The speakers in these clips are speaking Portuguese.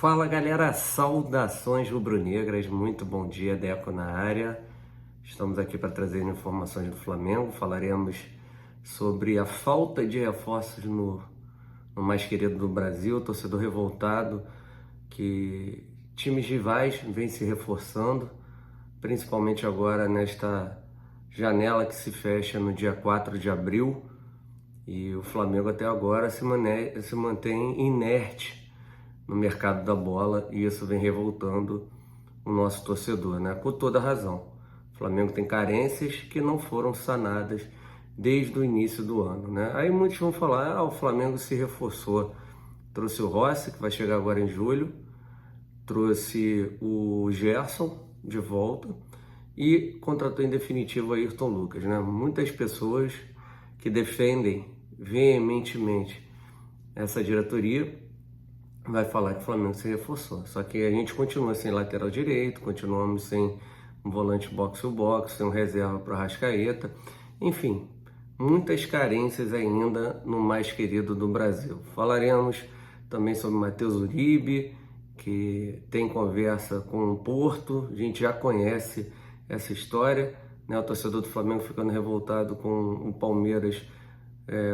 Fala galera, saudações rubro-negras, muito bom dia, Deco na área. Estamos aqui para trazer informações do Flamengo. Falaremos sobre a falta de reforços no mais querido do Brasil, torcedor revoltado, que times rivais vêm se reforçando, principalmente agora nesta janela que se fecha no dia 4 de abril, e o Flamengo até agora se mantém inerte no mercado da bola, e isso vem revoltando o nosso torcedor, né? Por toda razão. O Flamengo tem carências que não foram sanadas desde o início do ano, né? Aí muitos vão falar, o Flamengo se reforçou, trouxe o Rossi, que vai chegar agora em julho, trouxe o Gerson de volta e contratou em definitivo o Ayrton Lucas, né? Muitas pessoas que defendem veementemente essa diretoria vai falar que o Flamengo se reforçou. Só que a gente continua sem lateral direito, continuamos sem um volante box-to-box, sem um reserva para o Arrascaeta. Enfim, muitas carências ainda no mais querido do Brasil. Falaremos também sobre Matheus Uribe, que tem conversa com o Porto. A gente já conhece essa história, né? O torcedor do Flamengo ficando revoltado com o Palmeiras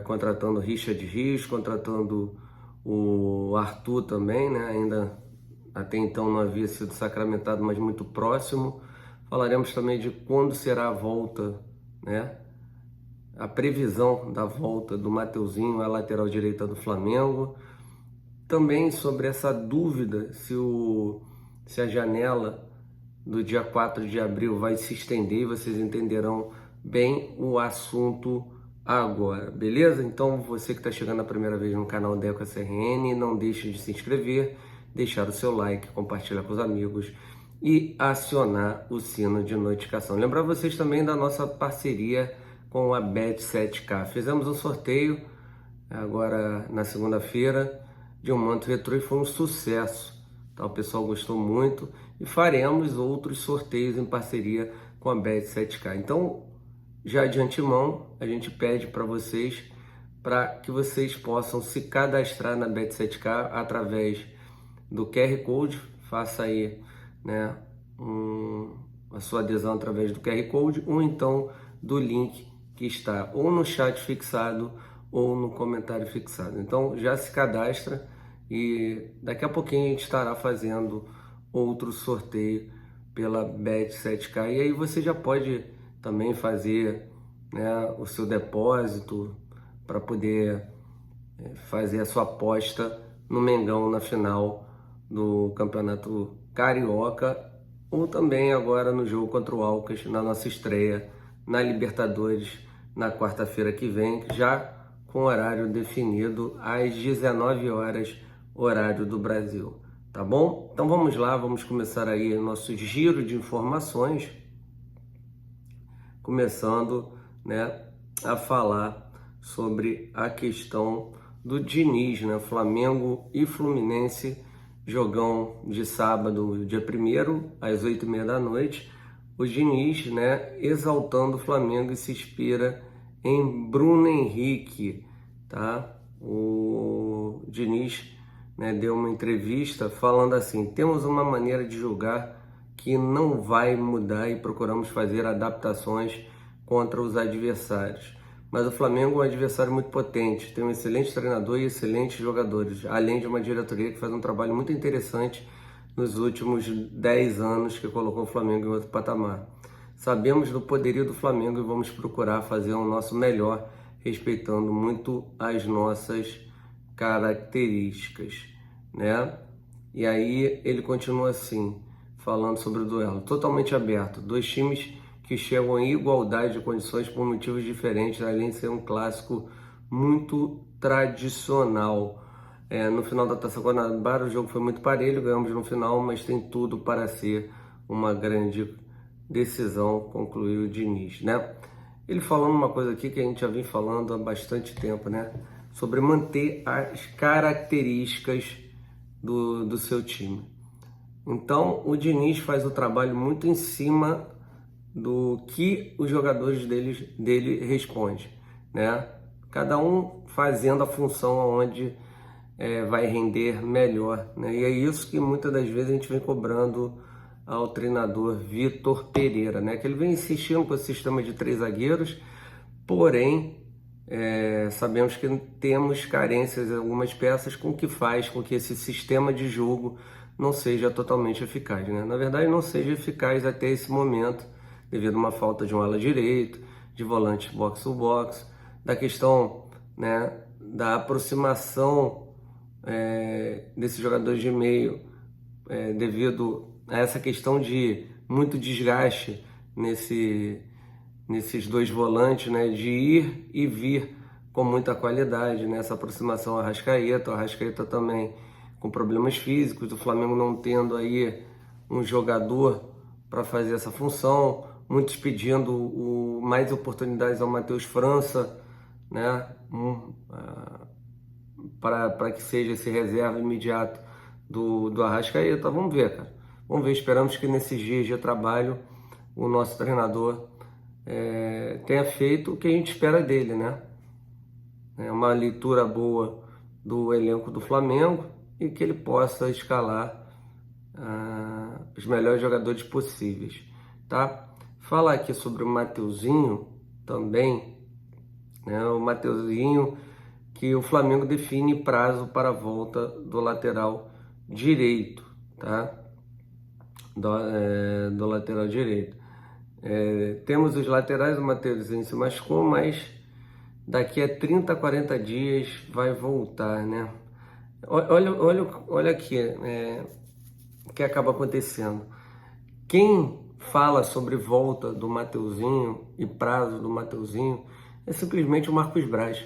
contratando Richard Rios, contratando o Arthur também, né? Ainda até então não havia sido sacramentado, mas muito próximo. Falaremos também de quando será a volta, né? A previsão da volta do Mateuzinho à lateral direita do Flamengo. Também sobre essa dúvida se a janela do dia 4 de abril vai se estender, e vocês entenderão bem o assunto agora, beleza? Então você que está chegando a primeira vez no canal Deco SRN, não deixe de se inscrever, deixar o seu like, compartilhar com os amigos e acionar o sino de notificação. Lembrar vocês também da nossa parceria com a Bet7k. Fizemos um sorteio agora na segunda-feira de um manto retrô e foi um sucesso, tá? O pessoal gostou muito e faremos outros sorteios em parceria com a Bet7k. Então, já de antemão, a gente pede para vocês que vocês possam se cadastrar na Bet7k através do QR Code. Faça aí, né, a sua adesão através do QR Code ou então do link que está ou no chat fixado ou no comentário fixado. Então já se cadastra e daqui a pouquinho a gente estará fazendo outro sorteio pela Bet7k. E aí você já pode também fazer, né, o seu depósito para poder fazer a sua aposta no Mengão na final do Campeonato Carioca, ou também agora no jogo contra o Alcas, na nossa estreia na Libertadores na quarta-feira que vem, já com horário definido às 19 horas, horário do Brasil, tá bom? Então vamos lá, vamos começar aí o nosso giro de informações, começando, né, a falar sobre a questão do Diniz, né? Flamengo e Fluminense, jogão de sábado, dia 1º, às 8h30 da noite. O Diniz, né, exaltando o Flamengo e se inspira em Bruno Henrique, tá? O Diniz, né, deu uma entrevista falando assim: temos uma maneira de jogar que não vai mudar e procuramos fazer adaptações contra os adversários. Mas o Flamengo é um adversário muito potente, tem um excelente treinador e excelentes jogadores, além de uma diretoria que faz um trabalho muito interessante nos últimos 10 anos, que colocou o Flamengo em outro patamar. Sabemos do poderio do Flamengo e vamos procurar fazer o nosso melhor, respeitando muito as nossas características, né? E aí ele continua assim, falando sobre o duelo totalmente aberto, dois times que chegam em igualdade de condições por motivos diferentes, além de ser um clássico muito tradicional. No final da Taça Guanabara o jogo foi muito parelho, ganhamos no final, mas tem tudo para ser uma grande decisão, concluiu o Diniz, né? Ele falando uma coisa aqui que a gente já vem falando há bastante tempo, né? Sobre manter as características do seu time. Então o Diniz faz o trabalho muito em cima do que os jogadores dele respondem, né? Cada um fazendo a função onde vai render melhor, né? E é isso que muitas das vezes a gente vem cobrando ao treinador Vitor Pereira, né? Que ele vem insistindo com o sistema de 3 zagueiros, porém sabemos que temos carências em algumas peças, com que faz com que esse sistema de jogo não seja totalmente eficaz, né? Na verdade, não seja eficaz até esse momento, devido a uma falta de um ala direito, de volante box-to-box, da questão, né, da aproximação desses jogadores de meio, devido a essa questão de muito desgaste nesses dois volantes, né, de ir e vir com muita qualidade, né, essa aproximação Arrascaeta, o Arrascaeta também com problemas físicos, o Flamengo não tendo aí um jogador para fazer essa função, muitos pedindo mais oportunidades ao Matheus França, né, para que seja esse reserva imediato do Arrascaeta. Vamos ver, cara. Vamos ver, esperamos que nesses dias de trabalho o nosso treinador tenha feito o que a gente espera dele, né? Uma leitura boa do elenco do Flamengo e que ele possa escalar os melhores jogadores possíveis, tá? Falar aqui sobre o Mateuzinho também, né? O Mateuzinho, que o Flamengo define prazo para a volta do lateral direito, tá? Do lateral direito. Temos os laterais, o Mateuzinho se machucou, mas daqui a 30, 40 dias vai voltar, né? Olha aqui o que acaba acontecendo. Quem fala sobre volta do Mateuzinho e prazo do Mateuzinho é simplesmente o Marcos Braz,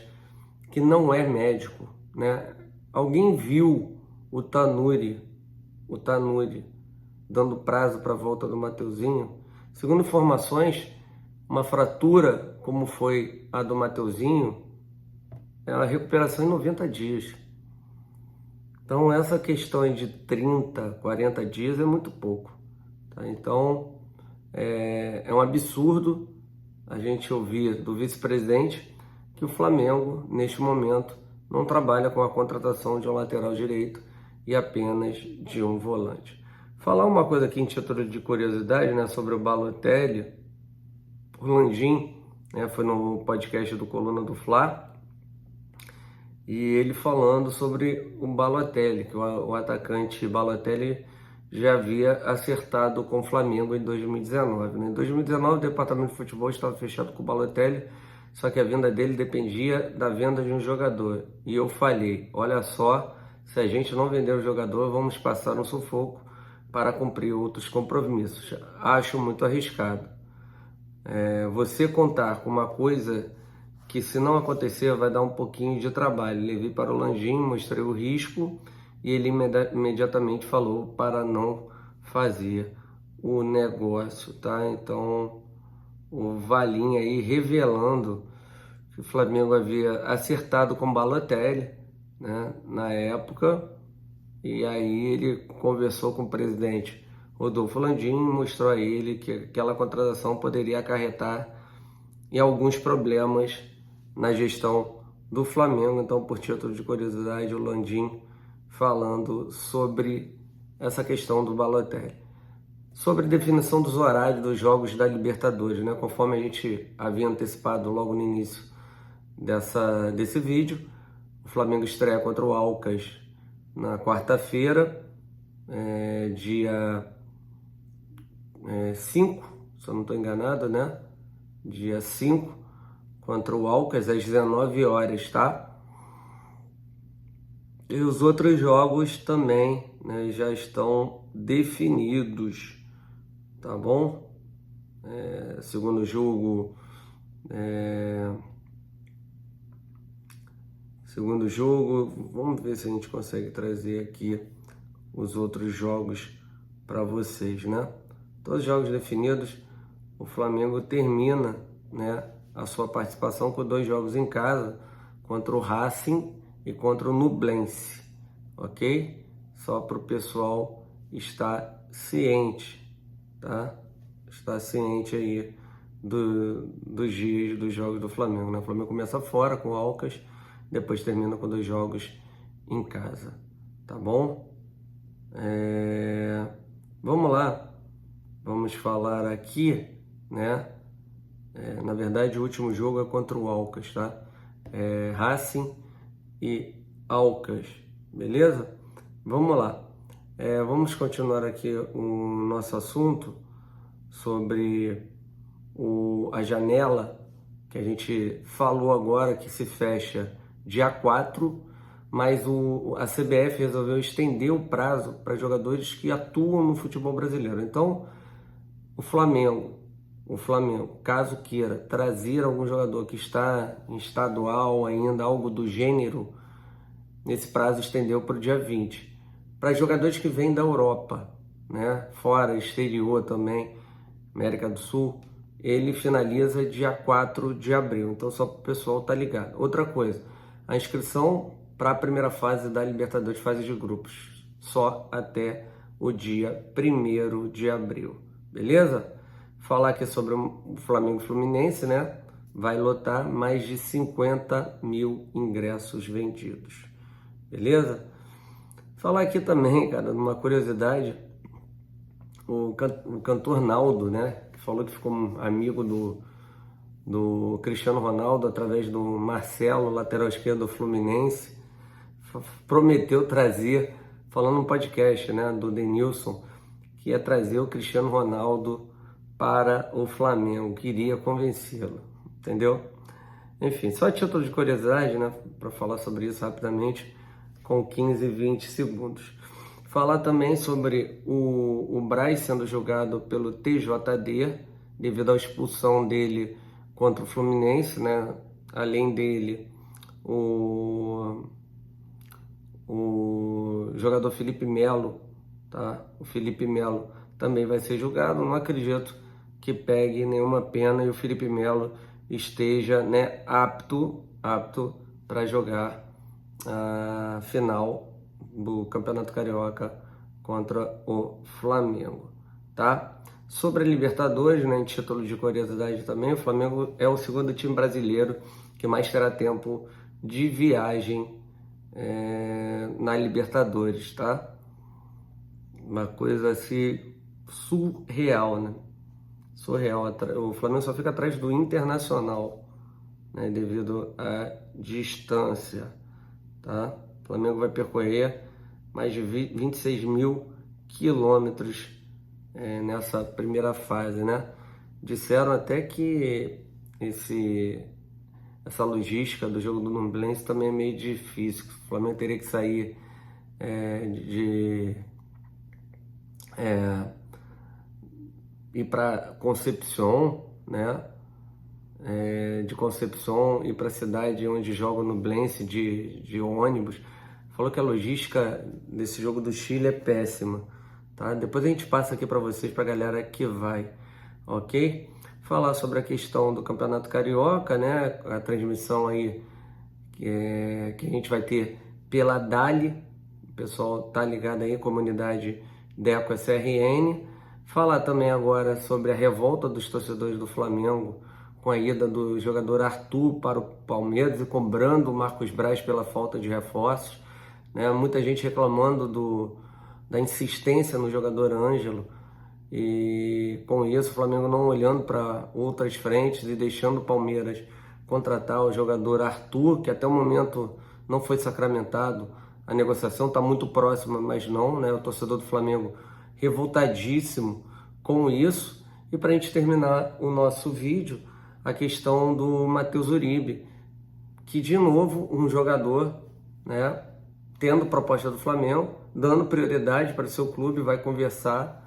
que não é médico, né? Alguém viu o Tanuri dando prazo para a volta do Mateuzinho? Segundo informações, uma fratura como foi a do Mateuzinho é uma recuperação em 90 dias. Então essa questão de 30, 40 dias é muito pouco, tá? Então é um absurdo a gente ouvir do vice-presidente que o Flamengo, neste momento, não trabalha com a contratação de um lateral direito e apenas de um volante. Falar uma coisa aqui em título de curiosidade, né, sobre o Balotelli. O Landim, né, foi no podcast do Coluna do Fla, e ele falando sobre o Balotelli, que o atacante Balotelli já havia acertado com o Flamengo em 2019. Né? Em 2019, o departamento de futebol estava fechado com o Balotelli, só que a venda dele dependia da venda de um jogador. E eu falei, olha só, se a gente não vender o jogador, vamos passar um sufoco para cumprir outros compromissos. Acho muito arriscado. Você contar com uma coisa que, se não acontecer, vai dar um pouquinho de trabalho. Levei para o Landim, mostrei o risco e ele imediatamente falou para não fazer o negócio, tá? Então, o Valim aí revelando que o Flamengo havia acertado com o Balotelli, né, na época, e aí ele conversou com o presidente Rodolfo Landim, mostrou a ele que aquela contratação poderia acarretar em alguns problemas na gestão do Flamengo. Então, por título de curiosidade, o Landim falando sobre essa questão do Balotelli. Sobre a definição dos horários dos jogos da Libertadores, né? Conforme a gente havia antecipado logo no início desse vídeo, o Flamengo estreia contra o Alcas na quarta-feira, dia 5, se eu não estou enganado, né? Dia 5, contra o Alcas, às 19 horas, tá? E os outros jogos também, né, já estão definidos, tá bom? Segundo jogo, vamos ver se a gente consegue trazer aqui os outros jogos para vocês, né? Todos os jogos definidos, o Flamengo termina, né, a sua participação com 2 jogos em casa, contra o Racing e contra o Nublense, ok? Só para o pessoal estar ciente, tá? Estar ciente aí dos dias dos jogos do Flamengo, né? O Flamengo começa fora com o Alcas, depois termina com 2 jogos em casa, tá bom? Vamos lá, vamos falar aqui, né? Na verdade, o último jogo é contra o Alcas, tá? Racing e Alcas, beleza? Vamos lá. Vamos continuar aqui o nosso assunto sobre a janela que a gente falou agora, que se fecha dia 4, mas a CBF resolveu estender o prazo para jogadores que atuam no futebol brasileiro. Então, o Flamengo, caso queira trazer algum jogador que está em estadual ainda, algo do gênero, nesse prazo estendeu para o dia 20. Para jogadores que vêm da Europa, né, fora, exterior também, América do Sul, ele finaliza dia 4 de abril. Então, só para o pessoal estar ligado. Outra coisa, a inscrição para a primeira fase da Libertadores, fase de grupos, só até o dia 1º de abril. Beleza? Falar aqui sobre o Flamengo Fluminense, né? Vai lotar mais de 50 mil ingressos vendidos. Beleza? Falar aqui também, cara, uma curiosidade, o cantor Naldo, né? Que falou que ficou amigo do Cristiano Ronaldo através do Marcelo, lateral esquerdo do Fluminense, prometeu trazer, falando no podcast, né, do Denilson, que ia trazer o Cristiano Ronaldo para o Flamengo, queria convencê-lo, entendeu? Enfim, só a título de curiosidade, né, para falar sobre isso rapidamente, com 15, 20 segundos. Falar também sobre o Braz sendo julgado pelo TJD, devido à expulsão dele contra o Fluminense, né? Além dele, o jogador Felipe Melo, tá? O Felipe Melo também vai ser julgado. Não acredito que pegue nenhuma pena e o Felipe Melo esteja, né, apto para jogar a final do Campeonato Carioca contra o Flamengo, tá? Sobre a Libertadores, né, em título de curiosidade também, o Flamengo é o segundo time brasileiro que mais terá tempo de viagem na Libertadores, tá? Uma coisa assim surreal, né? Surreal. O Flamengo só fica atrás do Internacional, né, devido à distância, tá? O Flamengo vai percorrer mais de 26 mil quilômetros nessa primeira fase, né? Disseram até que essa logística do jogo do Nublense também é meio difícil. O Flamengo teria que sair ir para Concepción, né? De Concepción ir para a cidade onde joga o Nublense de ônibus. Falou que a logística desse jogo do Chile é péssima, tá? Depois a gente passa aqui para vocês, para a galera que vai, ok? Falar sobre a questão do Campeonato Carioca, né? A transmissão aí que a gente vai ter pela Dali, o pessoal tá ligado aí, comunidade Deco SRN. Falar também agora sobre a revolta dos torcedores do Flamengo com a ida do jogador Arthur para o Palmeiras e cobrando o Marcos Braz pela falta de reforços, né? Muita gente reclamando da insistência no jogador Ângelo, e com isso o Flamengo não olhando para outras frentes e deixando o Palmeiras contratar o jogador Arthur, que até o momento não foi sacramentado. A negociação está muito próxima, mas não, né? O torcedor do Flamengo revoltadíssimo com isso. E para a gente terminar o nosso vídeo, a questão do Matheus Uribe, que de novo um jogador, né, tendo proposta do Flamengo, dando prioridade para o seu clube, vai conversar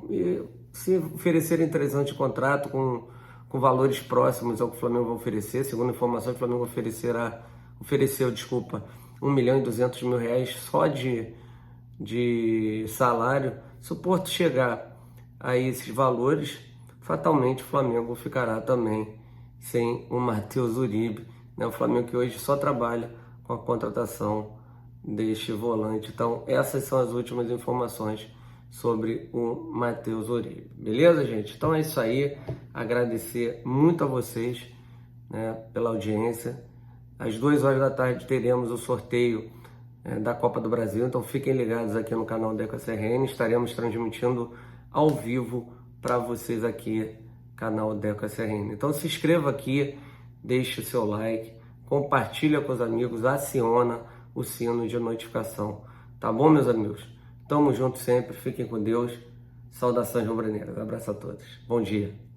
e se oferecerem 3 anos de contrato com valores próximos ao que o Flamengo vai oferecer. Segundo informações, o Flamengo ofereceu 1.200.000 reais só de salário. Se o Porto chegar a esses valores, fatalmente o Flamengo ficará também sem o Matheus Uribe, né? O Flamengo que hoje só trabalha com a contratação deste volante. Então essas são as últimas informações sobre o Matheus Uribe. Beleza, gente? Então é isso aí. Agradecer muito a vocês, né, pela audiência. Às 2 horas da tarde teremos o sorteio da Copa do Brasil. Então fiquem ligados aqui no canal Deco SRN, estaremos transmitindo ao vivo para vocês aqui, canal Deco SRN. Então se inscreva aqui, deixe o seu like, compartilha com os amigos, aciona o sino de notificação. Tá bom, meus amigos? Tamo junto sempre, fiquem com Deus. Saudações rubro-negras. Abraço a todos. Bom dia.